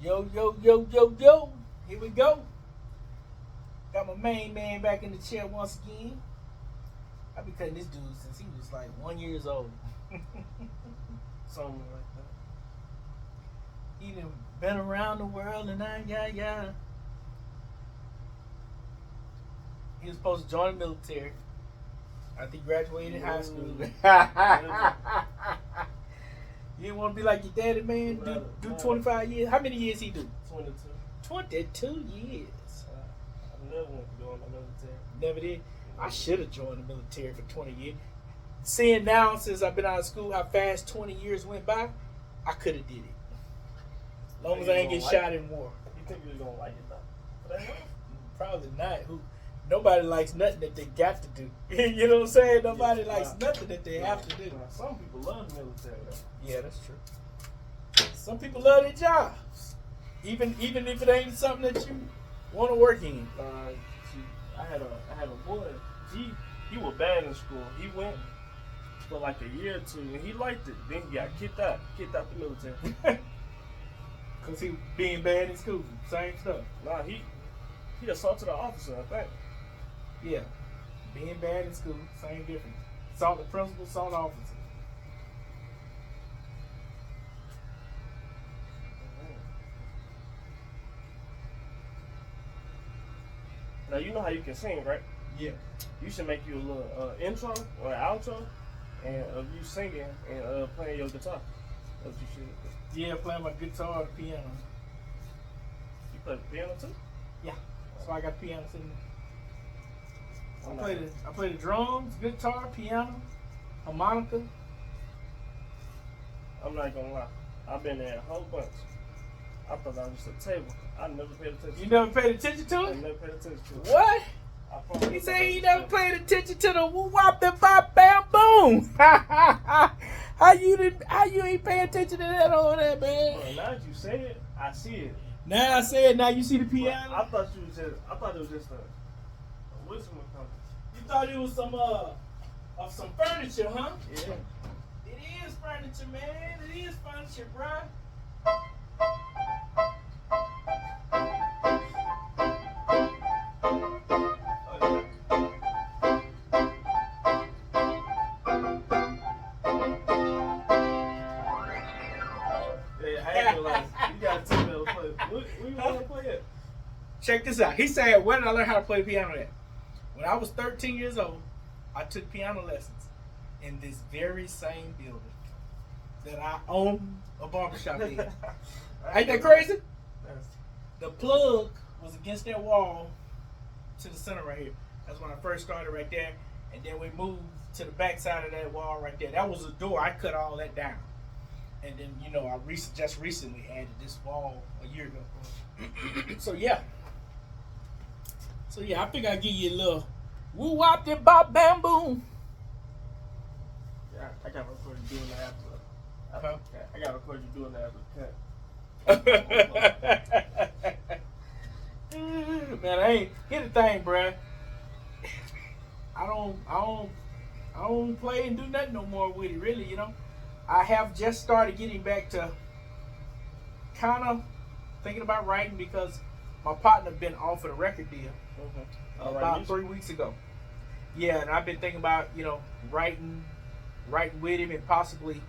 Yo, yo, yo, yo, yo. Here we go. Got my main man back in the chair once again. I've been cutting this dude since he was like 1 year old. Something like that. He done been around the world and yeah. He was supposed to join the military. I think he graduated high school. You didn't want to be like your daddy, man? Do 25 years? How many years he do? 22. 22 years. I never went to go in the military. Never did. I should have joined the military for 20 years. Seeing now, since I've been out of school, how fast 20 years went by, I could have did it. As long as I ain't get shot in war. You think you was going to like it, though? Probably not. Nobody likes nothing that they got to do. You know what I'm saying? Nobody likes nothing that they have to do. Some people love the military, though. Yeah, that's true. Some people love their jobs. Even if it ain't something that you want to work in. I had a boy. He was bad in school. He went for like a year or two, and he liked it. Then he got kicked out the military. Cause he being bad in school, same stuff. Nah, he assaulted an officer, I think. Yeah, being bad in school, same difference. Assault the principal, assault the officer. Now you know how you can sing, right? Yeah. You should make you a little intro or outro, and of you singing and playing your guitar. That's what you should. Yeah, playing my guitar or the piano. You play the piano too? Yeah. So I got piano sitting there. I play the drums, guitar, piano, harmonica. I'm not gonna lie. I've been there a whole bunch. I thought that was just a table. I never paid attention. You never paid attention to I it? never paid attention to it. What? He said he never paid attention to the woo wop the bop bam boom. How you ain't pay attention to that over there, man? Well, now that you say it, I see it. Now I said, now you see the But piano. I thought it was just a whistle company. You thought it was some of some furniture, huh? Yeah. It is furniture, man. It is furniture, bruh. Check this out. He said, where did I learn how to play the piano at? When I was 13 years old, I took piano lessons in this very same building that I own a barbershop in. Ain't that crazy? The plug was against that wall to the center right here. That's when I first started right there. And then we moved to the back side of that wall right there. That was a door. I cut all that down. And then, I just recently added this wall a year ago. So yeah, I think I'll give you a little woo wop de bop bam boom. Yeah, I got to record you doing that after. I got to record you doing that after cut. Man, here's the thing, bruh. I don't play and do nothing no more with it, really, I have just started getting back to kind of thinking about writing because my partner been offered a record deal about 3 weeks ago. Yeah, and I've been thinking about, writing with him and possibly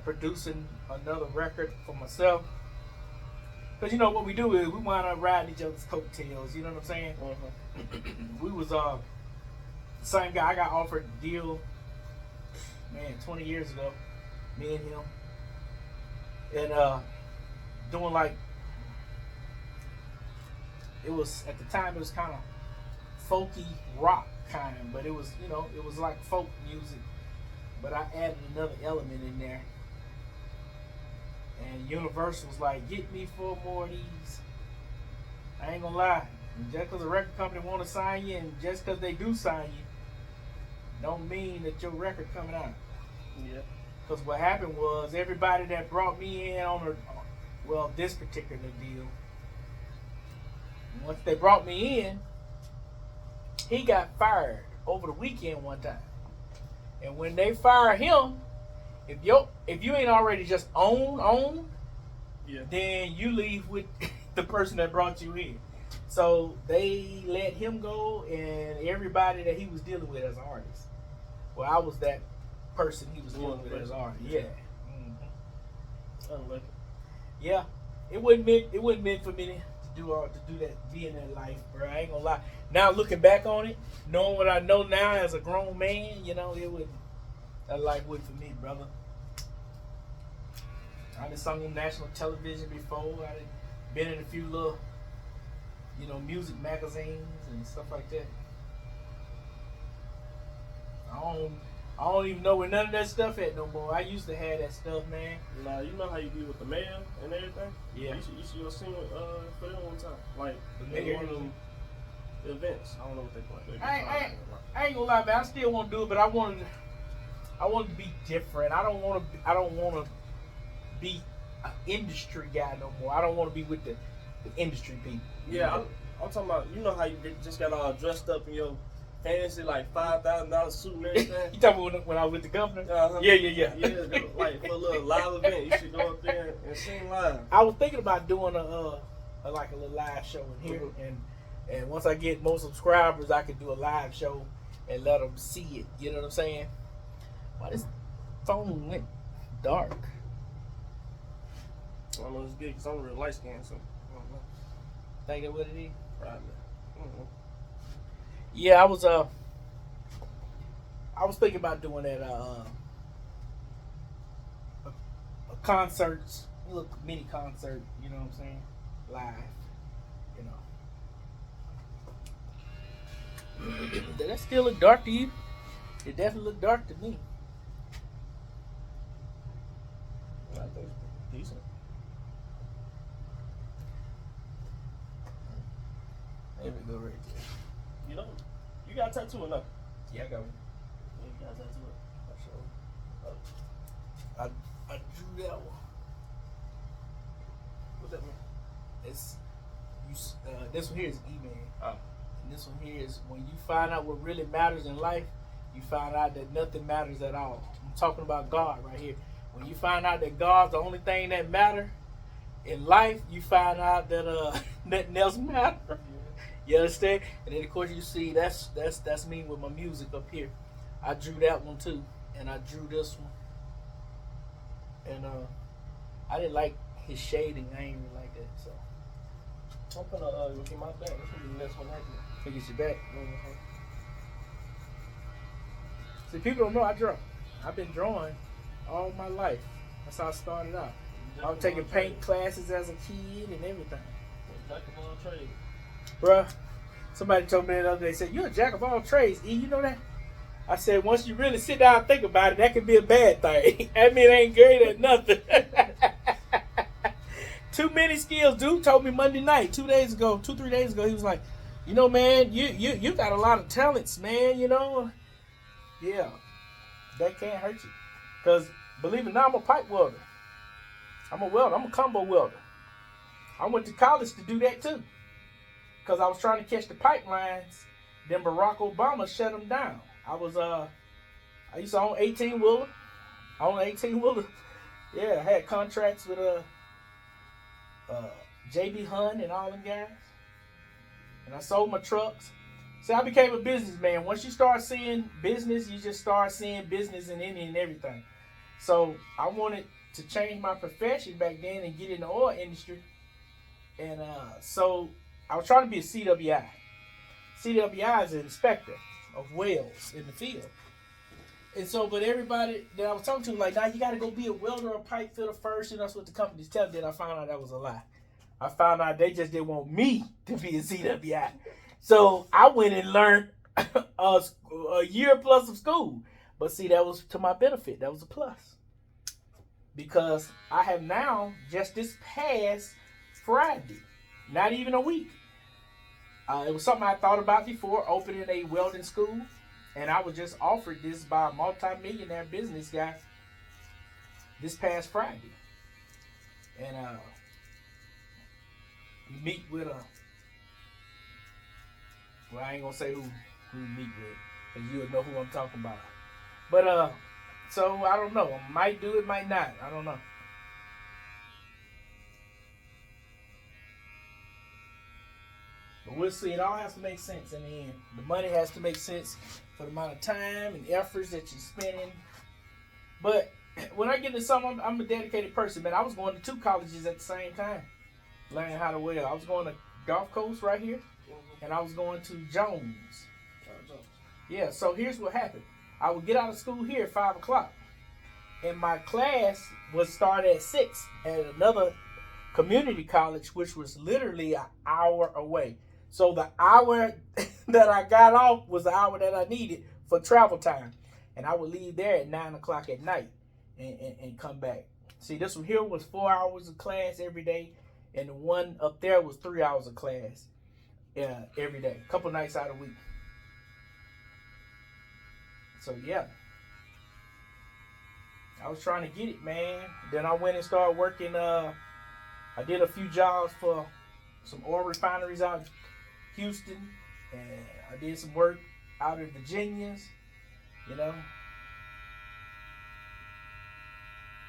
producing another record for myself. Because, what we do is we wind up riding each other's coattails, you know what I'm saying? We was the same guy. I got offered a deal, 20 years ago, me and him. And doing like, it was, at the time, it was kind of folky rock kind of, but it was, it was like folk music. But I added another element in there. And Universal was like, get me 4 more of these. I ain't gonna lie. Just because a record company want to sign you, and just because they do sign you, don't mean that your record coming out. Yeah. Because what happened was, everybody that brought me in on this particular deal, once they brought me in, he got fired over the weekend one time. And when they fire him, if you ain't already just owned, Yeah. then you leave with the person that brought you in. So they let him go and everybody that he was dealing with as an artist. Well, I was that person he was dealing with as an artist. Yeah. I don't like it. Yeah. It wasn't meant for me to do that, be in that life, bro. I ain't gonna lie. Now looking back on it, knowing what I know now as a grown man, you know, that life wasn't for me, brother. I done sung on national television before. I done been in a few little, music magazines and stuff like that. I don't even know where none of that stuff at no more. I used to have that stuff, man. Nah, you know how you be with the mayor and everything? Yeah. You should go sing for them one time. Like, The in mayor? one of them events. I don't know what they call it. I ain't gonna lie, man. I still want to do it, but I wanted to be different. I don't want to be an industry guy no more. I don't want to be with the industry people. Yeah, I'm talking about, you know how you just got all dressed up in your fancy, like, $5,000 suit and everything? You talking about when I was with the governor? Uh-huh. Yeah. Yeah, like for a little live event, you should go up there and sing live. I was thinking about doing a little live show in here, and once I get more subscribers, I could do a live show and let them see it. You know what I'm saying? Why this phone went dark? I don't know, it's good because I'm real light skinned, so I don't know. Think that what it is? Probably. I don't know. Yeah, I was thinking about doing that a concerts, little mini concert. You know what I'm saying? Live. Did that still look dark to you? It definitely looked dark to me. I think it's decent. There we go, right there. You know, you got a tattoo or no? Yeah, I got one. Yeah, you got a tattoo. I drew that one. What that mean? It's this one here is email. Oh. And this one here is when you find out what really matters in life, you find out that nothing matters at all. I'm talking about God right here. When you find out that God's the only thing that matters in life, you find out that nothing else matters. Yeah. You understand? And then of course you see that's me with my music up here. I drew that one too, and I drew this one. And I didn't like his shading. I ain't really like that. So I'm gonna look in my back. This will be the next one I do. look at your back. Mm-hmm. See, people don't know I draw. I've been drawing all my life. That's how I started out. I was taking paint classes as a kid and everything. Jack of all trades. Bruh, somebody told me the other day, said, you're a jack of all trades. E, you know that? I said, once you really sit down and think about it, that could be a bad thing. I mean, it ain't great at nothing. Too many skills. Dude told me Monday night, 3 days ago, he was like, you know, man, you got a lot of talents, man, you know? Yeah, that can't hurt you. Because, believe it or not, I'm a pipe welder. I'm a welder. I'm a combo welder. I went to college to do that, too. Because I was trying to catch the pipelines. Then Barack Obama shut them down. I used to own 18-wheeler. I owned an 18-wheeler. Yeah, I had contracts with J.B. Hunt and all them guys. And I sold my trucks. See, I became a businessman. Once you start seeing business, you just start seeing business in any and everything. So I wanted to change my profession back then and get in the oil industry. And so I was trying to be a CWI. CWI is an inspector of wells in the field. And so, but everybody that I was talking to was like, nah, you got to go be a welder or pipe fitter first. And that's what the companies tell me. Then I found out that was a lie. I found out they just didn't want me to be a CWI. So I went and learned a year plus of school. But see, that was to my benefit. That was a plus. Because I have now, just this past Friday, not even a week, it was something I thought about before, opening a welding school. And I was just offered this by a multi-millionaire business guy this past Friday. And meet with well, I ain't gonna say who meet with, because you'll know who I'm talking about. But so I don't know. I might do it, might not. I don't know. But we'll see. It all has to make sense in the end. The money has to make sense for the amount of time and efforts that you're spending. But when I get into something, I'm a dedicated person, man. I was going to 2 colleges at the same time, learning how to whale. I was going to Gulf Coast right here, and I was going to Jones. Yeah, so here's what happened. I would get out of school here at 5 o'clock, and my class would start at 6 at another community college, which was literally an hour away. So the hour that I got off was the hour that I needed for travel time. And I would leave there at 9 o'clock at night and come back. See, this one here was 4 hours of class every day, and the one up there was 3 hours of class every day, a couple nights out of the week. So, yeah. I was trying to get it, man. Then I went and started working. I did a few jobs for some oil refineries out in Houston, and I did some work out in Virginia's, you know.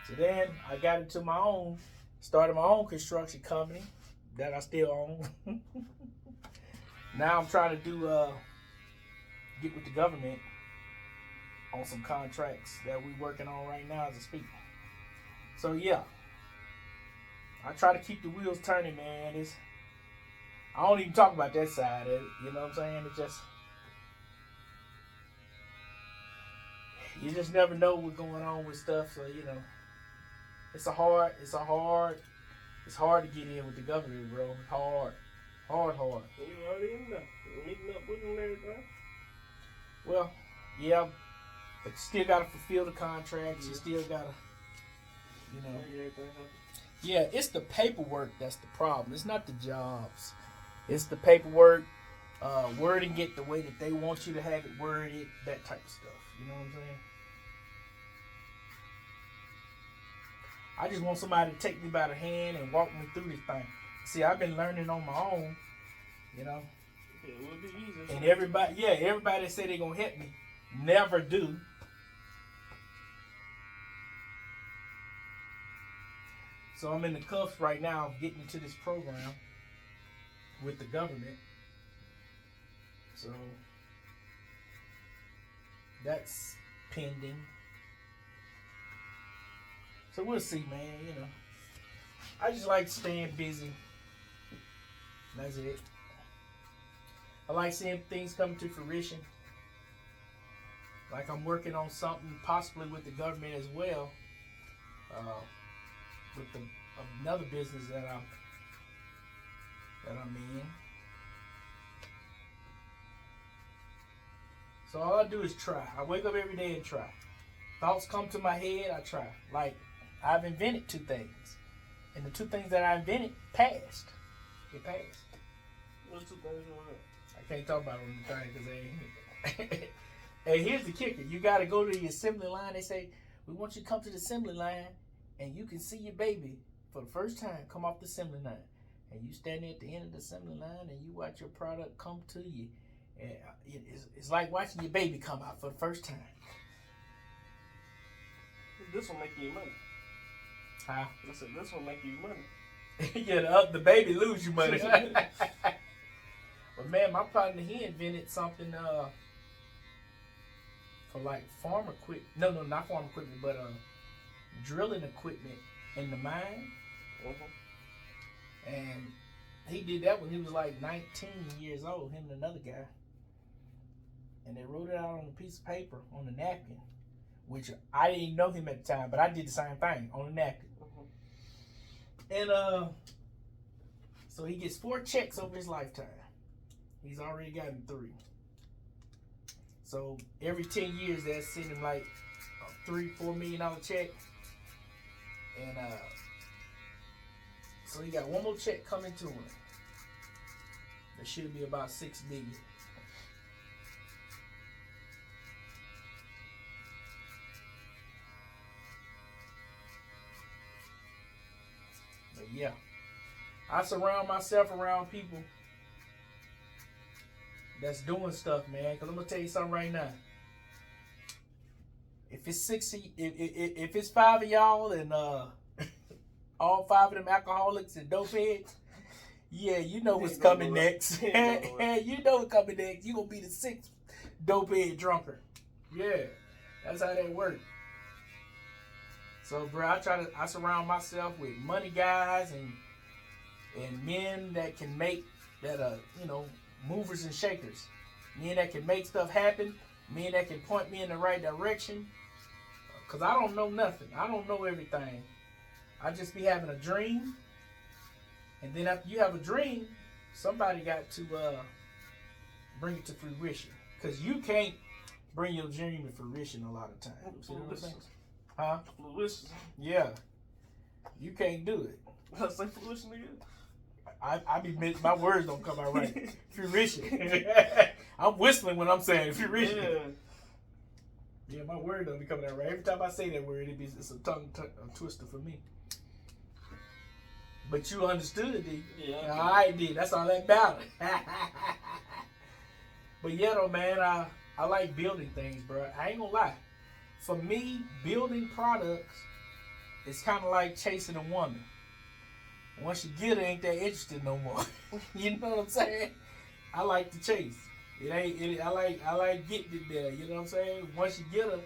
So then I got into my own, started my own construction company that I still own. Now I'm trying to do, get with the government on some contracts that we're working on right now as I speak. So yeah, I try to keep the wheels turning, man. I don't even talk about that side of it, you know what I'm saying? It's just, you just never know what's going on with stuff, so you know, it's hard to get in with the government, bro. Hard. You already in there. Meeting up with them and everything. Well, yeah, but you still gotta fulfill the contracts. You still gotta, you know. Yeah, it's the paperwork that's the problem. It's not the jobs. It's the paperwork, wording it the way that they want you to have it worded, that type of stuff. You know what I'm saying? I just want somebody to take me by the hand and walk me through this thing. See, I've been learning on my own, you know. It would be easy. And everybody that say they're gonna help me never do. So I'm in the cuffs right now of getting into this program with the government. So that's pending. So we'll see, man, you know. I just like staying busy. That's it. I like seeing things come to fruition. Like I'm working on something possibly with the government as well. With another business that I'm in. So all I do is try. I wake up every day and try. Thoughts come to my head, I try. Like I've invented 2 things. And the 2 things that I invented passed. It passed. What's 2 things you want to? I can't talk about it on the thing because they ain't. Hey, here's the kicker. You got to go to the assembly line. They say, we want you to come to the assembly line and you can see your baby for the first time come off the assembly line. And you standing at the end of the assembly line and you watch your product come to you. And it's like watching your baby come out for the first time. This will make you money. Huh? I said, this will make you money. Yeah, the baby lose you money. But man, my partner, he invented something for like farm equipment. No, not farm equipment, but drilling equipment in the mine. Mm-hmm. And he did that when he was like 19 years old, him and another guy. And they wrote it out on a piece of paper, on a napkin, which I didn't know him at the time, but I did the same thing on a napkin. Mm-hmm. And so he gets 4 checks over his lifetime. He's already gotten 3. So every 10 years, that's sending him like a $3-4 million check. And so he got 1 more check coming to him. That should be about $6 million. But yeah, I surround myself around people that's doing stuff, man. Cause I'm gonna tell you something right now. If it's 60, if it's 5 of y'all and all 5 of them alcoholics and dope heads, Yeah, you know what's Ain't gonna coming go right. next. Ain't gonna go right. You know what's coming next. You gonna be the 6th dopehead drunker. Yeah, that's how that works. So, bro, I surround myself with money guys and men that can make that movers and shakers. Men that can make stuff happen. Men that can point me in the right direction. Cause I don't know nothing. I don't know everything. I just be having a dream. And then after you have a dream, somebody got to bring it to fruition. Because you can't bring your dream to fruition a lot of times. You know what I'm saying? Huh? Fruition. Yeah. You can't do it. I say fruition again. I be my words don't come out right. Fruition. I'm whistling when I'm saying fruition. Yeah, my word don't be coming out right. Every time I say that word, it's a tongue twister for me. But you understood it, did you? Yeah. I did. That's all that matters. But yeah, though, man, I like building things, bro. I ain't gonna lie. For me, building products is kind of like chasing a woman. Once you get her, ain't that interested no more. You know what I'm saying? I like to chase. I like getting it there. You know what I'm saying? Once you get her,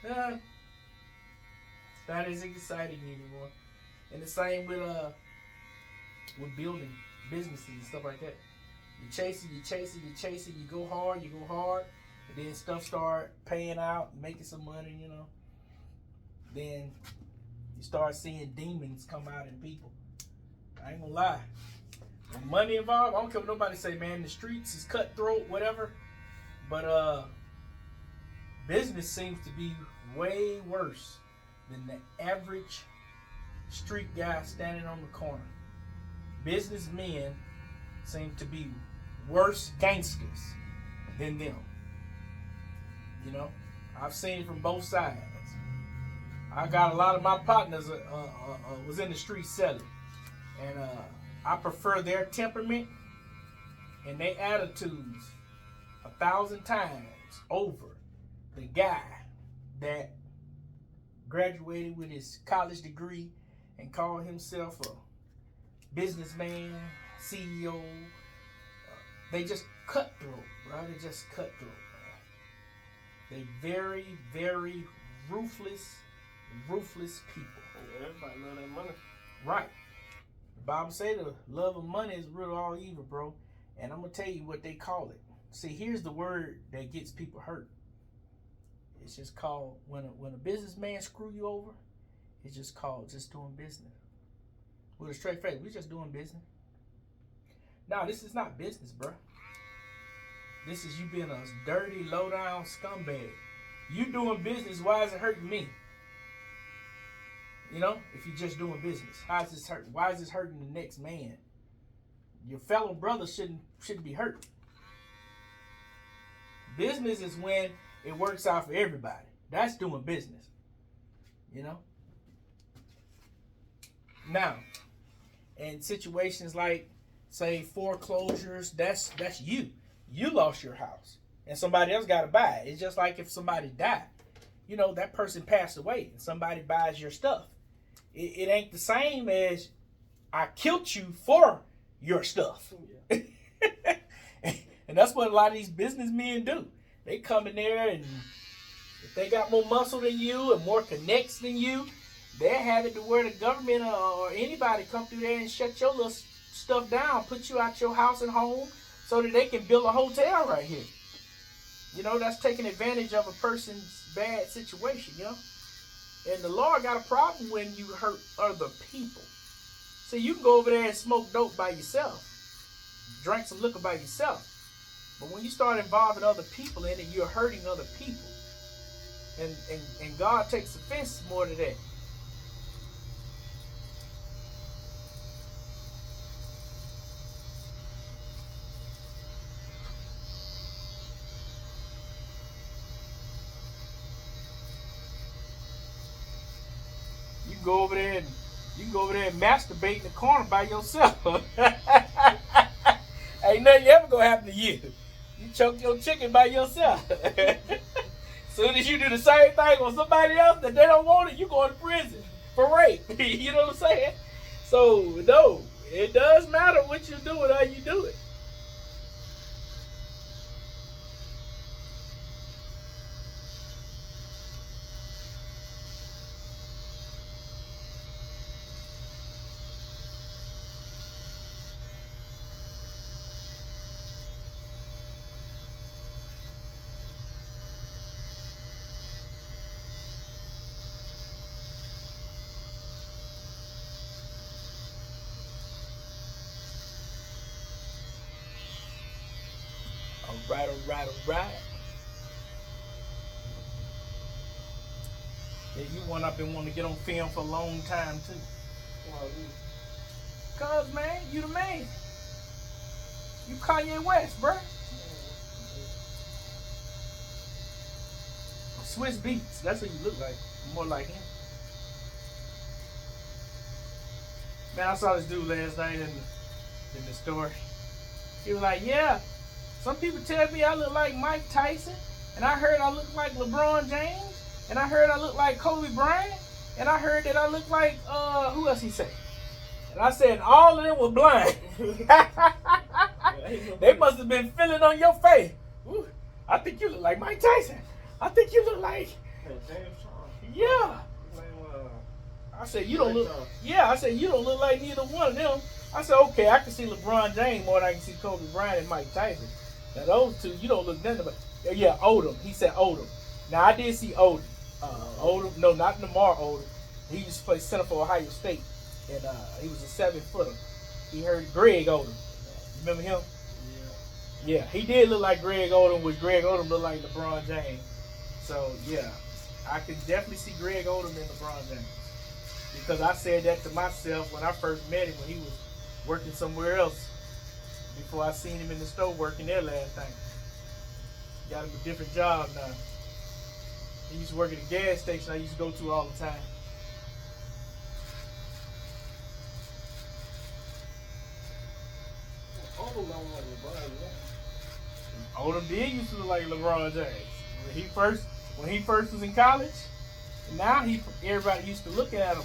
it's not as exciting anymore. And the same with building businesses and stuff like that. You chasing, you go hard, and then stuff start paying out, making some money, you know. Then you start seeing demons come out in people. I ain't gonna lie. When money involved, I don't care what nobody say, man, the streets is cutthroat, whatever. But business seems to be way worse than the average street guy standing on the corner. Businessmen seem to be worse gangsters than them. You know, I've seen it from both sides. I got a lot of my partners was in the street selling, and I prefer their temperament and their attitudes 1,000 times over the guy that graduated with his college degree and called himself a businessman, CEO. They just cutthroat, bro. They just cutthroat, man. They very, very ruthless people. Everybody love that money. Right. The Bible say the love of money is root of all evil, bro. And I'm gonna tell you what they call it. See, here's the word that gets people hurt. It's just called when a businessman screw you over. It's just called just doing business. With a straight face, we just doing business. No, this is not business, bro. This is you being a dirty, low-down scumbag. You doing business, why is it hurting me? You know, if you're just doing business, how is this hurting? Why is this hurting the next man? Your fellow brother shouldn't be hurt. Business is when it works out for everybody. That's doing business. You know? Now, in situations like, say, foreclosures, that's you. You lost your house and somebody else got to buy it. It's just like if somebody died. You know, that person passed away and somebody buys your stuff. It ain't the same as I killed you for your stuff. Yeah. And that's what a lot of these businessmen do. They come in there and if they got more muscle than you and more connects than you, they have it to where the government or anybody come through there and shut your little stuff down, put you out your house and home so that they can build a hotel right here. You know, that's taking advantage of a person's bad situation, you know? And the Lord got a problem when you hurt other people. So you can go over there and smoke dope by yourself, drink some liquor by yourself. But when you start involving other people in it, you're hurting other people. And God takes offense more to that. You can go over there and masturbate in the corner by yourself. Ain't nothing ever gonna happen to you. You choke your chicken by yourself. Soon as you do the same thing on somebody else that they don't want it, you going to prison for rape. You know what I'm saying? So no, It does matter what you do and how you do it. All right, all right, all right. Yeah, you one I've been wanting to get on film for a long time too. Cause man, you the man. You Kanye West, bro. Swiss Beats. That's what you look like. More like him. Man, I saw this dude last night in the store. He was like, yeah, some people tell me I look like Mike Tyson, and I heard I look like LeBron James, and I heard I look like Kobe Bryant, and I heard that I look like, who else he say? And I said, all of them were blind. They must have been feeling on your face. Ooh, I think you look like Mike Tyson. I think you look like, yeah. I said, you don't look, yeah, I said, you don't look like neither one of them. I said, okay, I can see LeBron James more than I can see Kobe Bryant and Mike Tyson. Now, those two, you don't look nothing but, yeah, Odom. He said Odom. Now, I did see Odom. Odom, no, not Lamar Odom. He used to play center for Ohio State, and he was a 7-footer. He heard Greg Odom. You remember him? Yeah, he did look like Greg Odom, which Greg Odom looked like LeBron James. So, yeah, I could definitely see Greg Odom and LeBron James. Because I said that to myself when I first met him when he was working somewhere else before I seen him in the store working there last night. Got him a different job now. He used to work at a gas station I used to go to all the time. Odom did used to look like LeBron James. When he first was in college, now everybody used to look at him,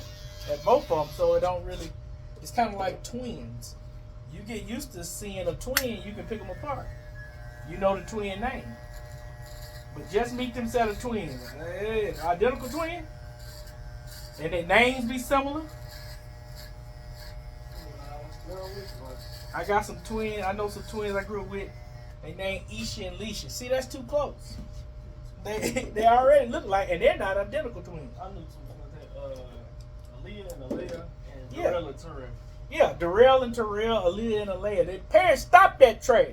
at both of them, so it don't really, it's kind of like twins. You get used to seeing a twin, you can pick them apart. You know the twin name. But just meet them set of twins. Identical twin? And their names be similar? I got some twins, I know some twins I grew up with. They named Isha and Leisha. See, that's too close. They already look like, and they're not identical twins. I knew some Aaliyah and Alea and Darrell and Terrell. Yeah, Darrell and Terrell, Aaliyah and Alea. Their parents stopped that trash.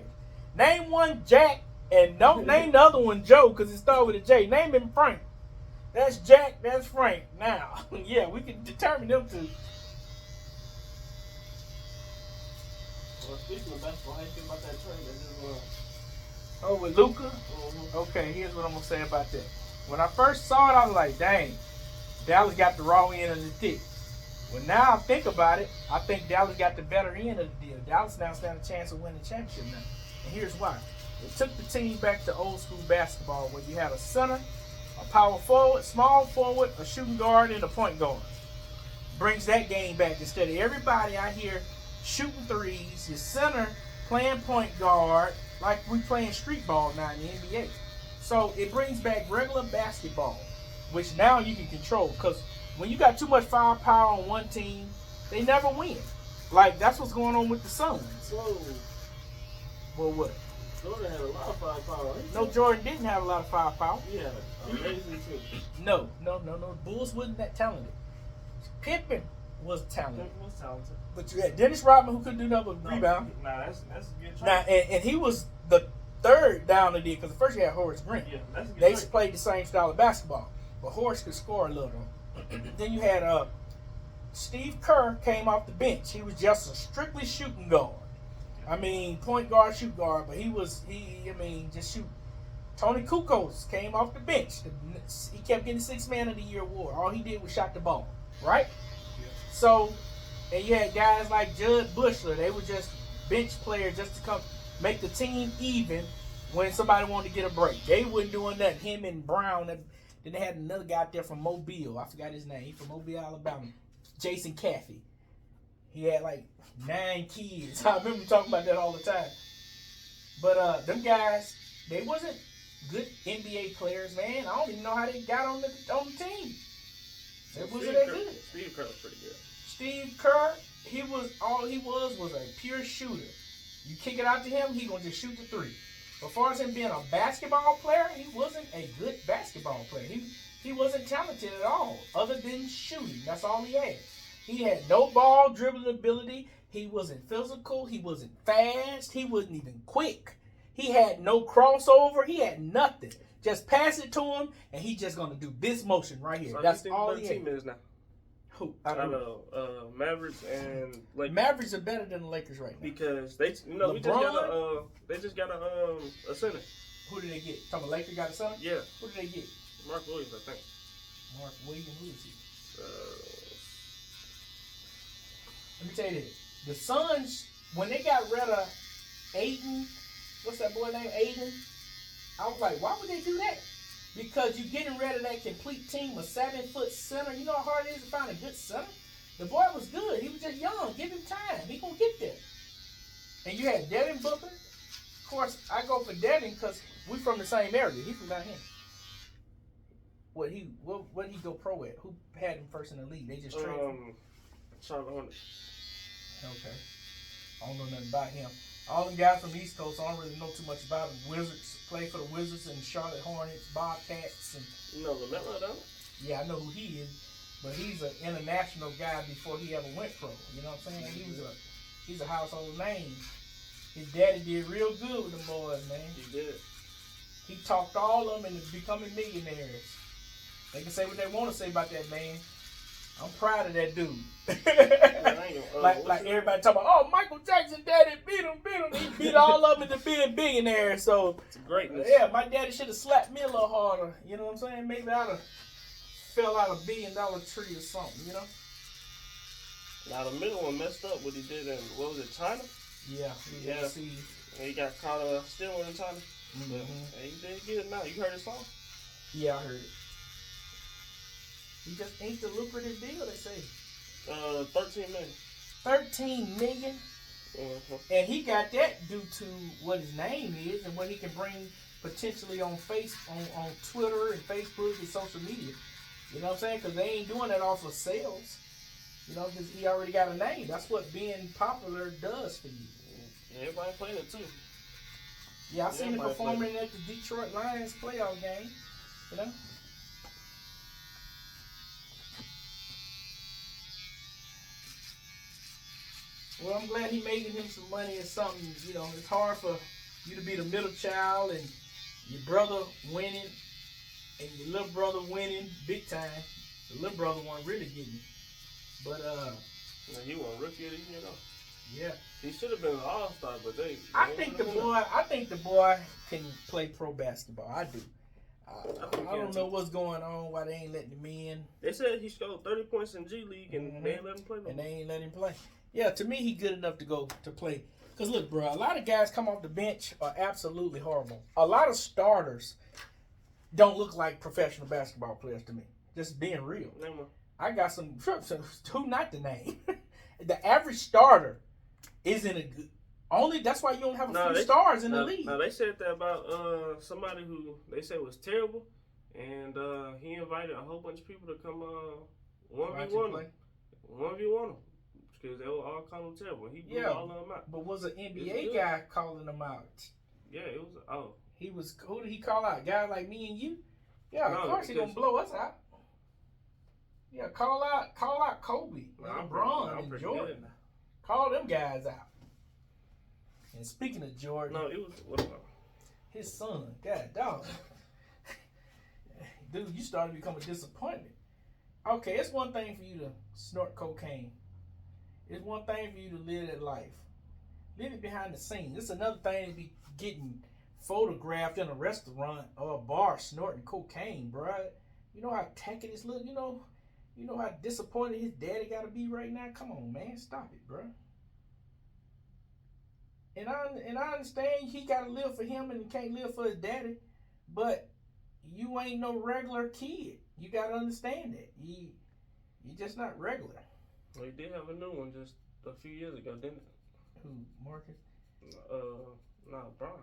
Name one Jack, and don't name the other one Joe because it started with a J. Name him Frank. That's Jack, that's Frank. Now, yeah, we can determine them two. Well, speaking of basketball, how you think about that trade that just Oh, with Luka? Okay, here's what I'm going to say about that. When I first saw it, I was like, dang, Dallas got the raw end of the stick. Well, now I think about it, I think Dallas got the better end of the deal. Dallas now stands a chance of winning the championship now. And here's why. It took the team back to old school basketball where you had a center, a power forward, small forward, a shooting guard, and a point guard. Brings that game back. Instead of everybody out here shooting threes, your center playing point guard, like we playing street ball now in the NBA. So it brings back regular basketball, which now you can control. Because when you got too much firepower on one team, they never win. Like, that's what's going on with the Suns. Whoa. Well, what? Jordan had a lot of firepower. No, Jordan didn't have a lot of firepower. He had an amazing team. No. Bulls wasn't that talented. Pippen was talented. Pippen was talented. But you had Dennis Rodman who couldn't do nothing but rebound. Nah, that's a good trade. Now, and he was the third down the deal because the first you had Horace Grant. Yeah, that's a good They trade. played the same style of basketball, but Horace could score a little. Then you had Steve Kerr came off the bench. He was just a strictly shooting guard. I mean, point guard, shoot guard, but just shoot. Tony Kukoc came off the bench. He kept getting 6th Man of the Year award. All he did was shot the ball, right? Yeah. So, and you had guys like Judd Bushler. They were just bench players just to come make the team even when somebody wanted to get a break. They wasn't doing that. Him and Brown. Then they had another guy out there from Mobile. I forgot his name. He's from Mobile, Alabama. Jason Caffey. He had like 9 kids. I remember talking about that all the time. But them guys, they wasn't good NBA players, man. I don't even know how they got on the team. They wasn't that good. Steve Kerr was pretty good. Steve Kerr, all he was a pure shooter. You kick it out to him, he gonna just shoot the three. But as far as him being a basketball player, he wasn't a good basketball player. He wasn't talented at all, other than shooting. That's all he had. He had no ball dribbling ability. He wasn't physical. He wasn't fast. He wasn't even quick. He had no crossover. He had nothing. Just pass it to him, and he's just gonna do this motion right here. So that's all he had. Team is now. Who? I don't know. Mavericks and Lakers. Mavericks are better than the Lakers right now because they, we just got a center. Who did they get? Talking about Lakers got a center? Yeah. Who did they get? Mark Williams, I think. Mark Williams, who is he? Let me tell you this. The Suns, when they got rid of Aiden, what's that boy name? Aiden? I was like, why would they do that? Because you're getting rid of that complete team, a 7-foot center. You know how hard it is to find a good center? The boy was good. He was just young. Give him time. He gonna get there. And you had Devin Booker. Of course, I go for Devin because we from the same area. He from down here. What did he go pro at? Who had him first in the league? They just traded him. Charlotte Hornets. Okay. I don't know nothing about him. All the guys from the East Coast, I don't really know too much about them. Wizards, play for the Wizards and Charlotte Hornets, Bobcats, and you know LaMelo, don't you? Yeah, I know who he is, but he's an international guy before he ever went pro. You know what I'm saying? He's a household name. His daddy did real good with them boys, man. He did. He talked all of them into becoming millionaires. They can say what they want to say about that man. I'm proud of that dude. like everybody talking about, oh, Michael Jackson daddy beat him. He beat all of them into being billionaires. So it's greatness. Yeah, my daddy should have slapped me a little harder. You know what I'm saying? Maybe I'd have fell out $1 billion tree or something, you know? Now the middle one messed up what he did in, what was it, China? Yeah. See. And he got caught stealing in China. Mm-hmm. But he did good now. You heard his song? Yeah, I heard it. He just inked a lucrative deal, they say. 13 million. 13 million? Mm-hmm. And he got that due to what his name is and what he can bring potentially on on Twitter and Facebook and social media. You know what I'm saying? Because they ain't doing that off of sales. You know, because he already got a name. That's what being popular does for you. Yeah, everybody playing it too. Yeah, I seen him performing at the Detroit Lions playoff game. You know? Well, I'm glad he making him some money or something. You know, it's hard for you to be the middle child and your brother winning and your little brother winning big time. The little brother wasn't really getting it. But, he won rookie of the year, though. Yeah. He should have been an all-star, but I think the boy can play pro basketball. I do. I don't know what's going on, why they ain't letting him in. They said he scored 30 points in G League and they ain't let him play. And they ain't let him play. Yeah, to me, he good enough to go to play. Because, look, bro, a lot of guys come off the bench are absolutely horrible. A lot of starters don't look like professional basketball players to me. Just being real. Name one. I got some trips. Who not to name? The average starter isn't a good. That's why you don't have a few stars in the league. No, they said that about somebody who they said was terrible, and he invited a whole bunch of people to come 1v1 him because they were all calling him terrible. He blew all of them out. But was an NBA guy calling them out? Yeah, it was. He was. Who did he call out? Guys like me and you? Yeah, of course he gonna blow us out. Yeah, call out Kobe, LeBron, and Jordan. Good. Call them guys out. And speaking of Jordan, no, it was what about his son? God dog, dude, you started to become a disappointment. Okay, it's one thing for you to snort cocaine. It's one thing for you to live that life. Live it behind the scenes. It's another thing to be getting photographed in a restaurant or a bar snorting cocaine, bruh. You know how tacky this look? You know how disappointed his daddy got to be right now? Come on, man. Stop it, bruh. And I understand he got to live for him and he can't live for his daddy, but you ain't no regular kid. You got to understand that. You just not regular. Well, he did have a new one just a few years ago, didn't it? Who, Marcus? Not Brian.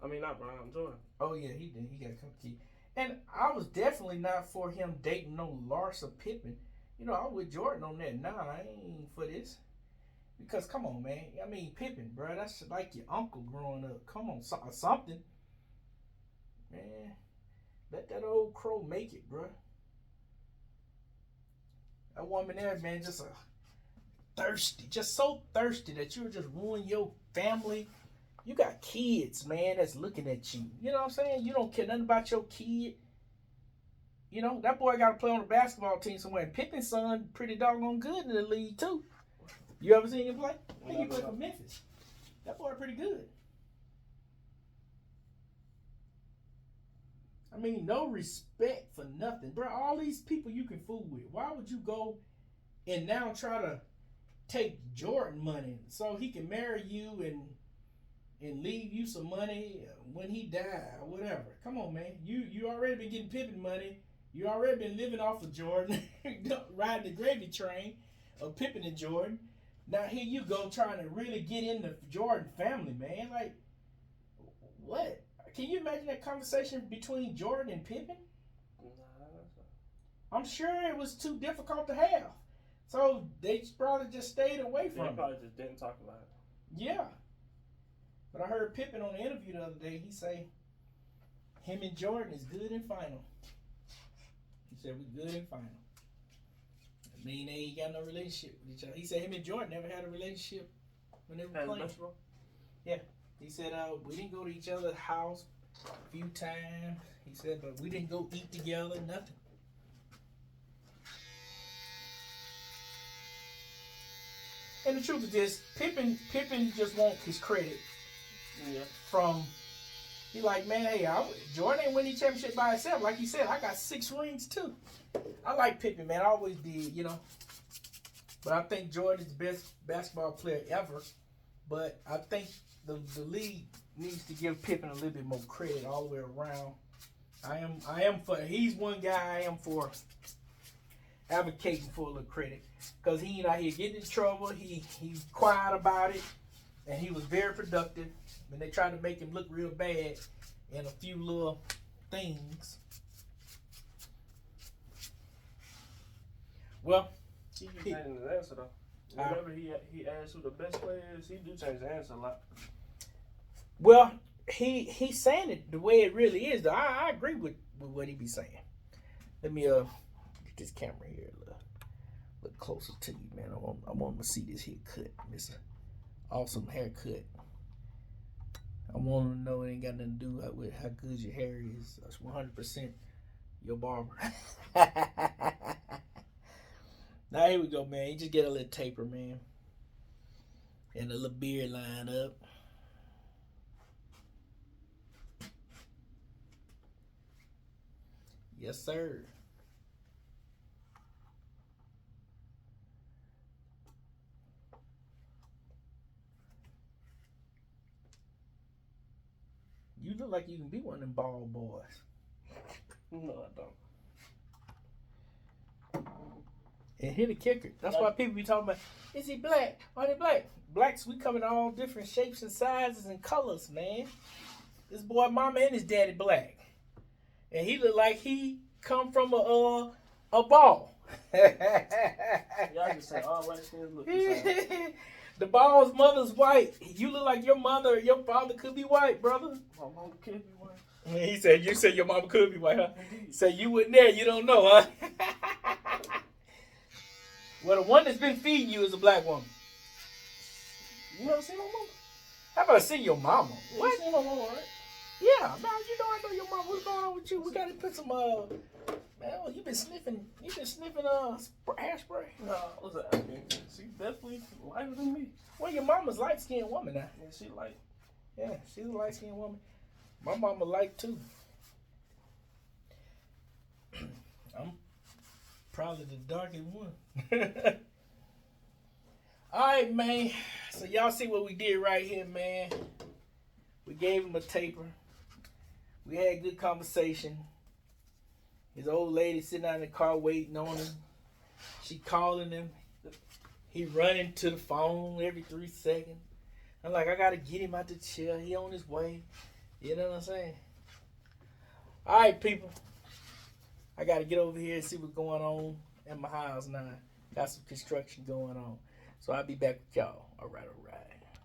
I mean, not Brian, Jordan. Oh, yeah, he did. He got a couple kids. And I was definitely not for him dating no Larsa Pippen. You know, I'm with Jordan on that. Nah, I ain't for this. Because, come on, man. I mean, Pippen, bro, that's like your uncle growing up. Come on, something. Man, let that old crow make it, bro. That woman there, man, just thirsty. Just so thirsty that you would just ruin your family. You got kids, man, that's looking at you. You know what I'm saying? You don't care nothing about your kid. You know, that boy got to play on the basketball team somewhere. And Pippen's son pretty doggone good in the league, too. You ever seen him play? I think he played for Memphis. That boy pretty good. I mean, no respect for nothing. Bro, all these people you can fool with. Why would you go and now try to take Jordan money so he can marry you and leave you some money when he died or whatever? Come on, man. You already been getting Pippen money. You already been living off of Jordan, riding the gravy train of Pippen and Jordan. Now here you go trying to really get in the Jordan family, man. Like, what? Can you imagine that conversation between Jordan and Pippen? I'm sure it was too difficult to have. So they probably just stayed away from it. They probably just didn't talk about it. Yeah. But I heard Pippen on the interview the other day. He say him and Jordan is good in final. He said we good in final. I mean, they ain't got no relationship with each other. He said him and Jordan never had a relationship when they were playing. Basketball? Yeah. He said we didn't go to each other's house a few times. He said, but we didn't go eat together, nothing. And the truth is this, Pippen just wants his credit. Yeah. From, he like, man, hey, Jordan ain't winning championship by himself. Like he said, I got 6 rings too. I like Pippen, man. I always did, you know. But I think Jordan is the best basketball player ever. But I think the league needs to give Pippen a little bit more credit all the way around. I am for, he's one guy I am for advocating for a little credit. Because he ain't out here getting in trouble. He's quiet about it. And he was very productive. And they tried to make him look real bad in a few little things. Well, he be changing his answer though. Whenever he asks who the best player is, he do change the answer a lot. Well, he's saying it the way it really is. Though. I agree with what he be saying. Let me get this camera here look closer to you, man. I want to see this here cut. It's an awesome haircut. I want to know it ain't got nothing to do with how good your hair is. That's 100% your barber. Now here we go, man. You just get a little taper, man. And a little beard line up. Yes, sir. You look like you can be one of them bald boys. No, I don't. And hit a kicker. That's why people be talking about, is he black? Why they black? Blacks, we come in all different shapes and sizes and colors, man. This boy mama and his daddy black. And he look like he come from a ball. Y'all just say all white skins look the same. The ball's mother's white. You look like your mother or your father could be white, brother. My mama could be white. He said, you said your mama could be white, huh? Say you wasn't there, you don't know, huh? Well, the one that's been feeding you is a black woman. You never seen my mama? How about I see your mama? What? You seen my mama, right? Yeah, man, I know your mama. What's going on with you? We gotta put some man, you been sniffing hairspray? No, what's that? I mean, she definitely lighter than me. Well, your mama's light skinned woman now. Yeah, she light. Yeah, she's a light skinned woman. My mama light too. I'm probably the darkest one. Alright, man. So y'all see what we did right here, man. We gave him a taper. We had a good conversation. His old lady sitting out in the car waiting on him. She calling him. He running to the phone every 3 seconds. I'm like, I gotta get him out the chair. He on his way. You know what I'm saying? All right, people. I gotta get over here and see what's going on at my house now. Got some construction going on. So I'll be back with y'all. All right, all right.